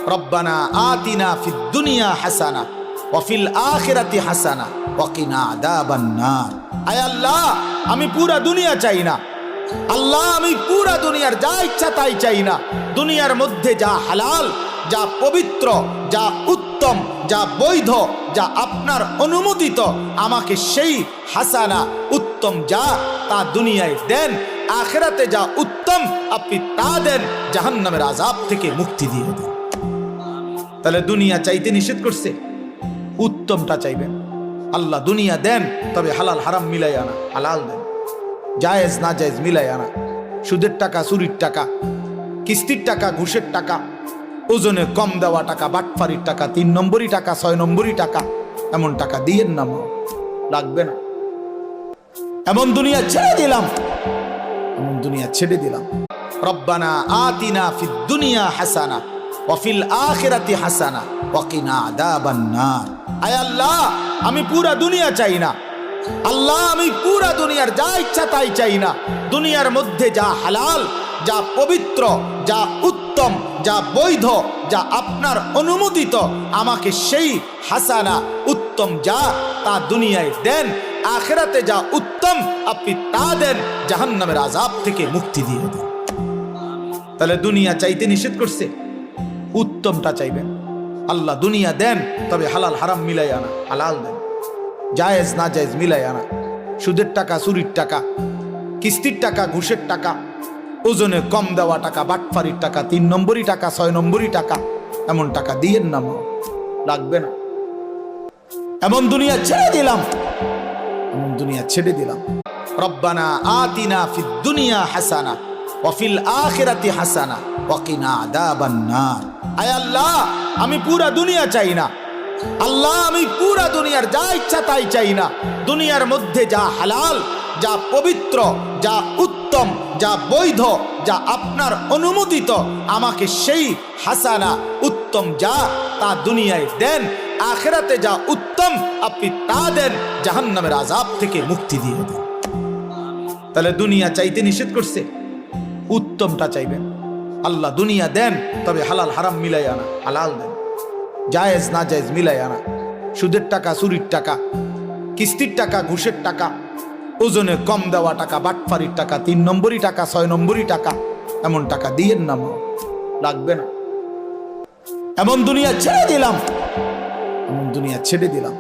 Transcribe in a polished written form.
রব্বানা আতিনা ফিদ দুনিয়া হাসানা ওয়া ফিল আখিরাতি হাসানা ওয়া কিনা আযাবান নার। আয় আল্লাহ, আমি পুরা দুনিয়া চাই না। আল্লাহ, আমি পুরা দুনিয়ার যা ইচ্ছা তাই চাই না। দুনিয়ার মধ্যে যা হালাল, যা পবিত্র, যা উত্তম, যা বৈধ, যা আপনার অনুমোদিত, আমাকে সেই হাসানা উত্তম যা তা দুনিয়ায় দেন। আখিরাতে যা উত্তম আপনি তা দেন। জাহান্নামের আযাব থেকে মুক্তি দিয়ে দেন। তাহলে দুনিয়া চাইতে নিষেধ করছে, উত্তমটা চাইবেন। আল্লাহ দুনিয়া দেন, তবে হালাল হারাম মিলাই আনা, হালাল দেন, জায়েজ না জায়েজ মিলাই আনা। সুদের টাকা, চুরির টাকা, কিস্তির টাকা, ঘুষের টাকা, ওজনে কম দেওয়া টাকা, বাটফারির টাকা, 3 নম্বরই টাকা, 6 নম্বরই টাকা, এমন টাকা দিয়েন না, লাগবে না। এমন দুনিয়া ছেড়ে দিলাম, এমন দুনিয়া ছেড়ে দিলাম। রব্বানা আতিনা ফিদ দুনিয়া হাসানা ওয়া ফিল আখিরাতি হাসানা ওয়া কিনা আযাবান নার। আয় আল্লাহ, আমি পুরা দুনিয়া চাই না। আল্লাহ, আমি পুরা দুনিয়ার যা ইচ্ছা তাই চাই না। দুনিয়ার মধ্যে যা হালাল, যা পবিত্র, যা উত্তম, যা বৈধ, যা আপনার অনুমোদিত, আমাকে সেই হাসানা উত্তম যা তা দুনিয়ায় দেন। আখিরাতে যা উত্তম আপনি তা দেন। জাহান্নামের আযাব থেকে মুক্তি দিয়ে দেন। তাহলে দুনিয়া চাইতে নিষেধ করছে, উত্তমটা চাইবেন। আল্লাহ দুনিয়া দেন, তবে হালাল হারাম মিলাই আনা, হালাল দেন, জায়েজ না জায়েজ মিলাই আনা। সুদের টাকা, চুরির টাকা, কিস্তির টাকা, ঘুষের টাকা, ওজনে কম দেওয়া টাকা, বাটফারির টাকা, 3 নম্বরই টাকা, 6 নম্বরই টাকা, এমন টাকা দিয়েন না, লাগবে না। এমন দুনিয়া ছেড়ে দিলাম, এমন দুনিয়া ছেড়ে দিলাম। রব্বানা আতিনা ফিদ দুনিয়া হাসানা ওয়া ফিল আখিরাতি হাসানা ওয়া কিনা আযাবান নার। আয় আল্লাহ, আমি পুরা দুনিয়া চাই না। আল্লাহ, আমি পুরা দুনিয়ার যা ইচ্ছা তাই চাই না। দুনিয়ার মধ্যে যা হালাল, যা পবিত্র, যা উত্তম, যা বৈধ, যা আপনার অনুমোদিত, আমাকে সেই হাসানা উত্তম যা তা দুনিয়ায় দেন। আখিরাতে যা উত্তম আপনি তা দেন। জাহান্নামের আযাব থেকে মুক্তি দিয়ে দেন। তাহলে দুনিয়া চাইতে নিষেধ করছে, উত্তমটা চাইবেন। আল্লাহ দুনিয়া দেন, তবে হালাল হারাম মিলাই আনা, হালাল দেন, জায়েজ না জায়েজ মিলাই আনা। সুদের টাকা, চুরির টাকা, কিস্তির টাকা, ঘুষের টাকা, ওজনে কম দেওয়া টাকা, বাটফারির টাকা, 3 নম্বরই টাকা, 6 নম্বরই টাকা, এমন টাকা দিয়েন না, লাগবে না। এমন দুনিয়া ছেড়ে দিলাম, এমন দুনিয়া ছেড়ে দিলাম।